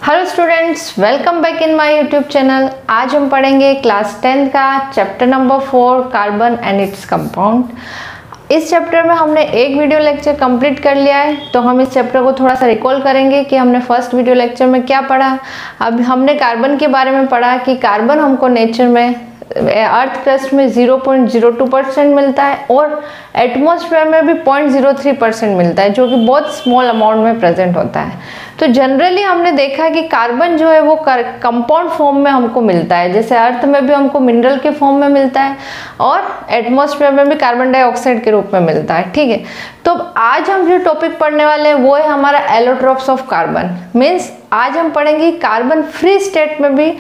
Hello students, welcome back in my YouTube channel. आज हम पढ़ेंगे क्लास 10 का chapter number 4 carbon and its compound. इस चैप्टर में हमने एक वीडियो लेक्चर कंप्लीट कर लिया है, तो हम इस चैप्टर को थोड़ा सा रिकॉल करेंगे कि हमने फर्स्ट वीडियो लेक्चर में क्या पढ़ा। अब हमने कार्बन के बारे में पढ़ा कि कार्बन हमको नेचर में अर्थ क्रस्ट में 0.02% मिलता है और एटमॉस्फेयर में भी 0.03% मिलता है, जो कि बहुत स्मॉल अमाउंट में प्रेजेंट होता है। तो जनरली हमने देखा है कि कार्बन जो है वो कंपाउंड फॉर्म में हमको मिलता है, जैसे अर्थ में भी हमको मिनरल के फॉर्म में मिलता है और एटमॉस्फेयर में भी कार्बन डाइऑक्साइड के रूप में मिलता है। ठीक है, तो आज हम जो टॉपिक पढ़ने वाले हैं वो है हमारा एलोट्रोप्स ऑफ कार्बन। मीन्स आज हम पढ़ेंगे कार्बन फ्री स्टेट में भी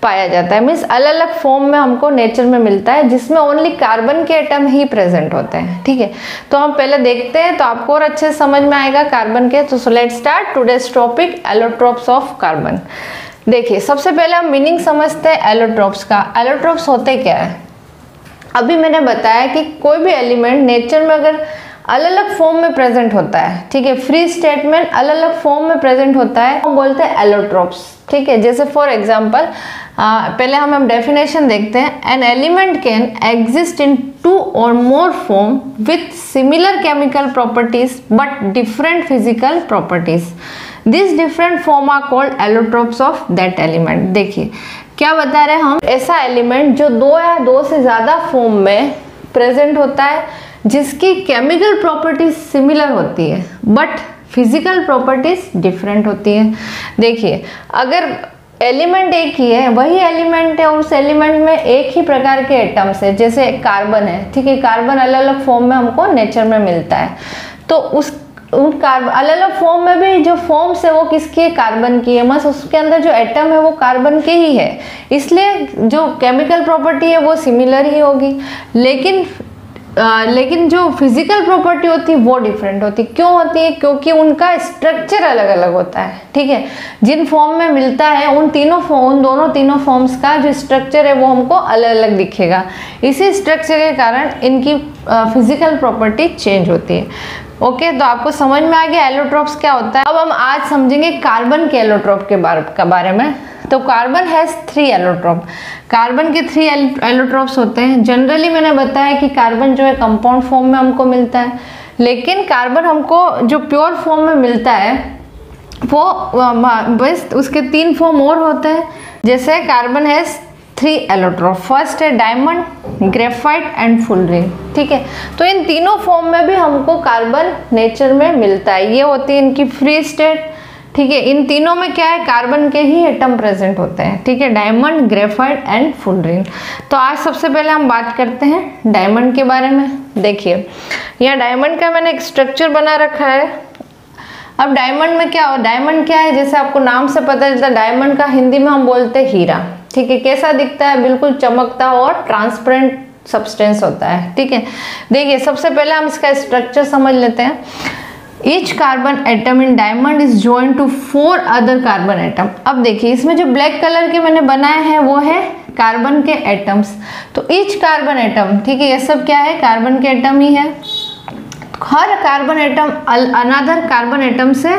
पाया जाता है, मीन्स अलग अलग फॉर्म में हमको नेचर में मिलता है जिसमें ओनली कार्बन के एटम ही प्रेजेंट होते हैं। ठीक है, तो हम पहले देखते हैं तो आपको और अच्छे से समझ में आएगा कार्बन के। तो let's start today's topic allotropes of carbon. देखिए, सबसे पहले हम मीनिंग समझते हैं एलोट्रोप्स का। एलोट्रोप्स होते क्या है? अभी मैंने बताया कि कोई भी एलिमेंट नेचर में अगर अलग अलग फॉर्म में प्रेजेंट होता है, ठीक है, फ्री स्टेट में अलग अलग फॉर्म में प्रेजेंट होता है, हम बोलते हैं एलोट्रोप्स। ठीक है, जैसे फॉर एग्जांपल पहले हम डेफिनेशन देखते हैं। An element can exist in 2 or more form with similar chemical properties but different physical properties. This different form are called allotropes of that element. देखिए क्या बता रहे हैं हम, ऐसा एलिमेंट जो 2 या 2 से ज्यादा फॉर्म में प्रेजेंट होता है जिसकी केमिकल प्रॉपर्टीज सिमिलर होती है बट फिजिकल प्रॉपर्टीज डिफरेंट होती है। देखिए, अगर एलिमेंट एक ही है, वही एलिमेंट है और उस एलिमेंट में एक ही प्रकार के एटम्स है, जैसे कार्बन है, ठीक है, कार्बन अलग अलग फॉर्म में हमको नेचर में मिलता है, तो उन कार्बन अलग अलग फॉर्म में भी जो फॉर्म्स है वो किसकी है? कार्बन की है। बस उसके अंदर जो एटम है वो कार्बन के ही है, इसलिए जो केमिकल प्रॉपर्टी है वो सिमिलर ही होगी, लेकिन जो फिजिकल प्रॉपर्टी होती है वो डिफरेंट होती है। क्यों होती है? क्योंकि उनका स्ट्रक्चर अलग अलग होता है। ठीक है, जिन फॉर्म में मिलता है उन तीनों फॉर्म्स का जो स्ट्रक्चर है वो हमको अलग अलग दिखेगा। इसी स्ट्रक्चर के कारण इनकी फिजिकल प्रॉपर्टी चेंज होती है। ओके, तो आपको समझ में आ गया एलोट्रोप्स क्या होता है। अब हम आज समझेंगे कार्बन के एलोट्रोप के बारे में। तो कार्बन हैज 3 एलोट्रोप। कार्बन के 3 एलोट्रोप्स होते हैं। जनरली मैंने बताया कि कार्बन जो है कंपाउंड फॉर्म में हमको मिलता है, लेकिन कार्बन हमको जो प्योर फॉर्म में मिलता है वो बस उसके 3 फॉर्म और होते हैं। जैसे कार्बन हैज 3 एलोट्रोप। फर्स्ट है डायमंड, ग्रेफाइट एंड फुलरिन। ठीक है, तो इन तीनों फॉर्म में भी हमको कार्बन नेचर में मिलता है। ये होती है इनकी फ्री स्टेट। ठीक है, इन तीनों में क्या है? कार्बन के ही एटम प्रेजेंट होते हैं। ठीक है, डायमंड, ग्रेफाइट एंड फुलरिन। तो आज सबसे पहले हम बात करते हैं डायमंड के बारे में। देखिए, यहाँ डायमंड का मैंने एक स्ट्रक्चर बना रखा है। अब डायमंड में क्या हो? डायमंड क्या है? जैसे आपको नाम से पता चलता है, डायमंड का हिंदी में हम बोलते हैं हीरा। ठीक है, कैसा दिखता है? बिल्कुल चमकता और ट्रांसपेरेंट सब्सटेंस होता है। ठीक है, देखिए सबसे पहले हम इसका स्ट्रक्चर समझ लेते हैं। Each carbon atom in diamond is joined to 4 other carbon atom. अब देखिए, इसमें जो ब्लैक कलर के मैंने बनाए हैं वो है कार्बन के एटम्स। तो ईच कार्बन एटम, ठीक है, ये सब क्या है? कार्बन के एटम ही है। हर carbon atom another carbon atom से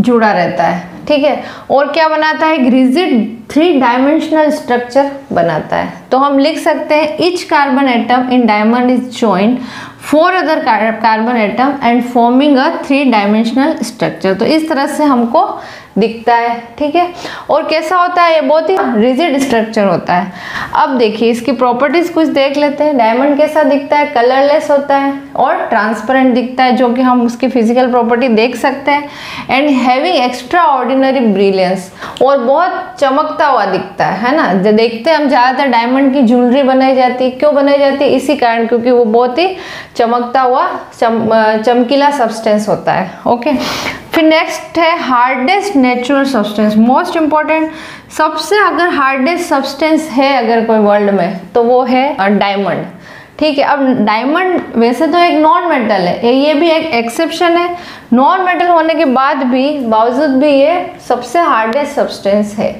जुड़ा रहता है। ठीक है, और क्या बनाता है? एक रिजिड 3 डायमेंशनल स्ट्रक्चर बनाता है। तो हम लिख सकते हैं each carbon atom in diamond is joined 4 other carbon atom and forming a 3 dimensional structure. तो इस तरह से हमको दिखता है। ठीक है, और कैसा होता है? ये बहुत ही रिजिड स्ट्रक्चर होता है। अब देखिए इसकी प्रॉपर्टीज कुछ देख लेते हैं। डायमंड कैसा दिखता है? कलरलेस होता है और ट्रांसपेरेंट दिखता है, जो कि हम उसकी फिजिकल प्रॉपर्टी देख सकते हैं। And having extra ordinary brilliance, और बहुत चमकता हुआ दिखता है ना। जो देखते हैं हम ज़्यादातर डायमंड की ज्वेलरी बनाई जाती है। क्यों बनाई जाती है? इसी कारण, क्योंकि वो बहुत ही चमकता हुआ चमकीला सब्सटेंस होता है। ओके, फिर नेक्स्ट है hardest natural substance. Most important, सबसे अगर हार्डेस्ट सब्सटेंस है अगर कोई वर्ल्ड में तो वो है डायमंड। ठीक है, अब डायमंड वैसे तो एक नॉन मेटल है, ये भी एक एक्सेप्शन है। नॉन मेटल होने के बावजूद भी ये सबसे हार्डेस्ट सब्सटेंस है।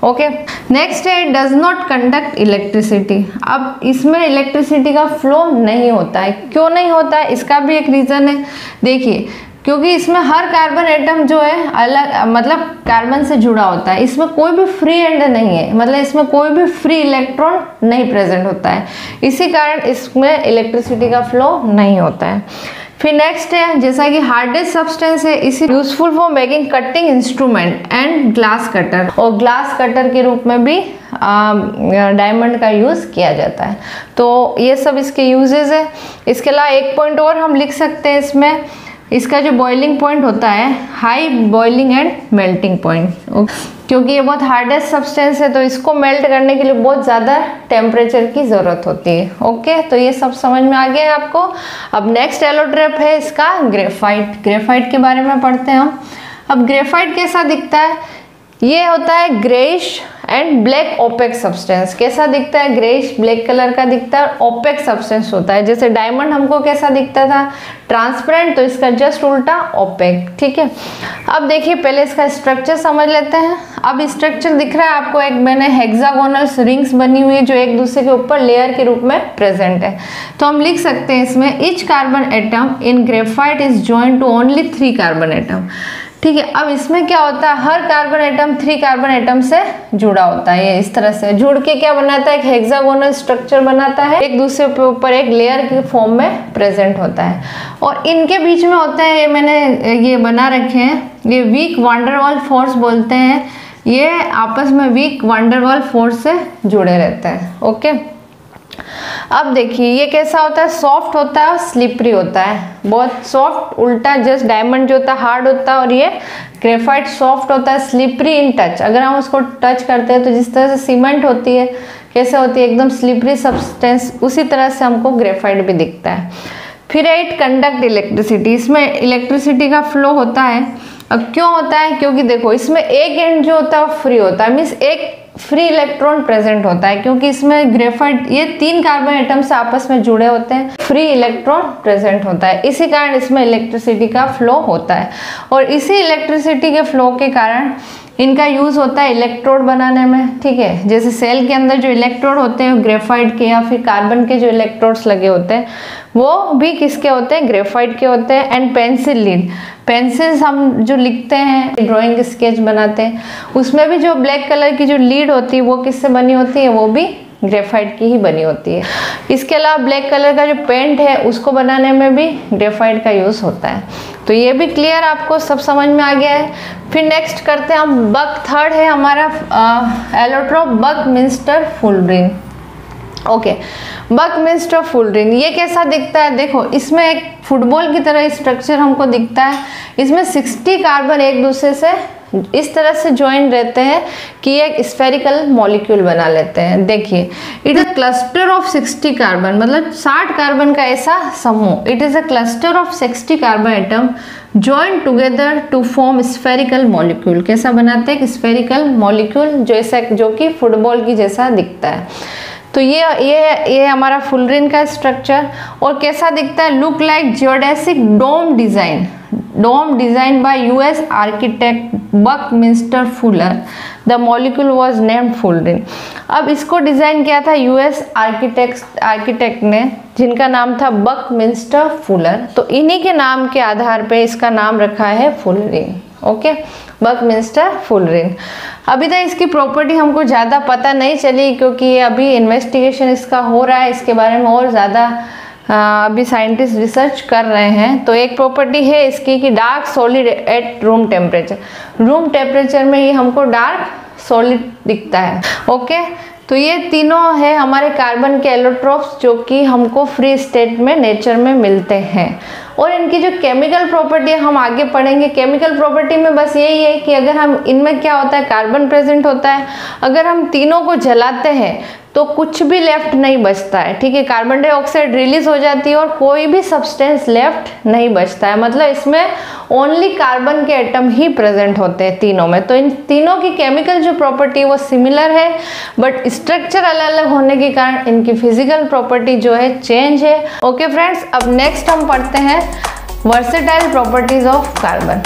ओके, नेक्स्ट है it does not conduct electricity. अब इसमें इलेक्ट्रिसिटी का फ्लो नहीं होता है। क्यों नहीं होता है? इसका भी एक रीजन है। देखिए, क्योंकि इसमें हर कार्बन एटम जो है अलग, मतलब कार्बन से जुड़ा होता है। इसमें कोई भी फ्री एंड नहीं है, मतलब इसमें कोई भी फ्री इलेक्ट्रॉन नहीं प्रेजेंट होता है, इसी कारण इसमें इलेक्ट्रिसिटी का फ्लो नहीं होता है। फिर नेक्स्ट है, जैसा कि हार्डेस्ट सब्सटेंस है, इसी useful for making cutting instrument and glass cutter, और ग्लास कटर के रूप में भी डायमंड का यूज किया जाता है। तो ये सब इसके यूजेस है। इसके अलावा एक पॉइंट और हम लिख सकते हैं इसमें, इसका जो बॉइलिंग पॉइंट होता है, high boiling and melting point, क्योंकि ये बहुत हार्डेस्ट सब्सटेंस है तो इसको मेल्ट करने के लिए बहुत ज़्यादा टेम्परेचर की ज़रूरत होती है। ओके, तो ये सब समझ में आ गया है आपको। अब नेक्स्ट एलोट्रोप है इसका ग्रेफाइट। ग्रेफाइट के बारे में पढ़ते हैं हम। अब ग्रेफाइट कैसा दिखता है, ये होता है greyish and black opaque substance. कैसा दिखता है, ग्रेइश ब्लैक कलर का दिखता है, ओपेक सब्सटेंस होता है। जैसे डायमंड हमको कैसा दिखता था, ट्रांसपेरेंट, तो इसका जस्ट उल्टा ओपेक। ठीक है, अब देखिए पहले इसका स्ट्रक्चर समझ लेते हैं। अब स्ट्रक्चर दिख रहा है आपको, एक मैंने हेक्सागोनल रिंग्स बनी हुई है जो एक दूसरे के ऊपर लेयर के रूप में प्रेजेंट है। तो हम लिख सकते हैं इसमें, each carbon atom in graphite is joined to only 3 carbon atom. ठीक है, अब इसमें क्या होता है, हर कार्बन एटम 3 कार्बन एटम से जुड़ा होता है। ये इस तरह से जुड़ के क्या बनाता है, एक हेक्सागोनल स्ट्रक्चर बनाता है, एक दूसरे के ऊपर एक लेयर के फॉर्म में प्रेजेंट होता है। और इनके बीच में होता है, ये मैंने ये बना रखे हैं, ये वीक वांडरवाल फोर्स बोलते हैं। ये आपस में वीक वांडरवाल फोर्स से जुड़े रहते हैं। ओके, अब देखिए ये कैसा होता है, सॉफ्ट होता है और स्लिपरी होता है, बहुत सॉफ्ट, उल्टा जस्ट डायमंड जो होता है हार्ड होता है, और ये ग्रेफाइट सॉफ्ट होता है, स्लिपरी इन टच। अगर हम उसको टच करते हैं तो जिस तरह से सीमेंट होती है, कैसे होती है, एकदम स्लिपरी सब्सटेंस, उसी तरह से हमको ग्रेफाइट भी दिखता है। फिर इट कंडक्ट इलेक्ट्रिसिटी, इसमें इलेक्ट्रिसिटी का फ्लो होता है। अब क्यों होता है, क्योंकि देखो इसमें एक एंड जो होता है वो फ्री होता है, मीन्स एक फ्री इलेक्ट्रॉन प्रेजेंट होता है, क्योंकि इसमें ग्रेफाइट ये 3 कार्बन एटम्स आपस में जुड़े होते हैं, फ्री इलेक्ट्रॉन प्रेजेंट होता है, इसी कारण इसमें इलेक्ट्रिसिटी का फ्लो होता है। और इसी इलेक्ट्रिसिटी के फ्लो के कारण इनका यूज होता है इलेक्ट्रोड बनाने में। ठीक है, जैसे सेल के अंदर जो इलेक्ट्रोड होते हैं ग्रेफाइट के, या फिर कार्बन के जो इलेक्ट्रोड्स लगे होते हैं वो भी किसके होते हैं, ग्रेफाइट के होते हैं। एंड पेंसिल लीड, पेंसिल्स हम जो लिखते हैं, ड्राइंग स्केच बनाते हैं, उसमें भी जो ब्लैक कलर की जो लीड होती है वो किससे बनी होती है, वो भी ग्रेफाइट की ही बनी होती है। इसके अलावा ब्लैक कलर का जो पेंट है उसको बनाने में भी ग्रेफाइट का यूज होता है। तो ये भी क्लियर, आपको सब समझ में आ गया है। फिर नेक्स्ट करते हैं हम बक। थर्ड है हमारा allotrope Buckminster fullerene. Okay, Buckminster fullerene ये कैसा दिखता है, देखो इसमें एक फुटबॉल की तरह स्ट्रक्चर हमको दिखता है। इसमें 60 कार्बन एक दूसरे से इस तरह से ज्वाइन रहते हैं कि एक स्फेरिकल मॉलिक्यूल बना लेते हैं। देखिए, it is a cluster of 60 carbon, मतलब 60 कार्बन का ऐसा समूह। It is a cluster of 60 carbon atom join together to form spherical molecule. कैसा बनाते हैं, स्फेरिकल मॉलिक्यूल जो कि फुटबॉल की जैसा दिखता है। तो ये हमारा फुलरिन का स्ट्रक्चर। और कैसा दिखता है, look like geodesic dome design by US architect Buckminster Fuller. The molecule was named fullerene. अब इसको डिजाइन किया था यूएस आर्किटेक्ट ने, जिनका नाम था बकमिंस्टर फुलर। तो इन्हीं के नाम के आधार पे इसका नाम रखा है फुलरिन। Okay, Buckminster fullerene. अभी तक इसकी प्रॉपर्टी हमको ज़्यादा पता नहीं चली, क्योंकि ये अभी इन्वेस्टिगेशन इसका हो रहा है, इसके बारे में और ज़्यादा अभी साइंटिस्ट रिसर्च कर रहे हैं। तो एक प्रॉपर्टी है इसकी कि dark solid at room temperature में ये हमको डार्क सॉलिड दिखता है। ओके, तो ये तीनों है हमारे कार्बन के एलोट्रोप्स जो कि हमको फ्री स्टेट में नेचर में मिलते हैं। और इनकी जो केमिकल प्रॉपर्टी हम आगे पढ़ेंगे। केमिकल प्रॉपर्टी में बस यही है कि अगर हम इनमें क्या होता है, कार्बन प्रेजेंट होता है, अगर हम तीनों को जलाते हैं तो कुछ भी लेफ्ट नहीं बचता है। ठीक है, कार्बन डाइऑक्साइड रिलीज हो जाती है और कोई भी सब्सटेंस लेफ्ट नहीं बचता है, मतलब इसमें ओनली कार्बन के एटम ही प्रेजेंट होते हैं तीनों में। तो इन तीनों की केमिकल जो प्रॉपर्टी वो सिमिलर है, बट स्ट्रक्चर अलग अलग होने के कारण इनकी फिजिकल प्रॉपर्टी जो है चेंज है। ओके फ्रेंड्स, अब नेक्स्ट हम पढ़ते हैं वर्सेटाइल प्रॉपर्टीज ऑफ कार्बन।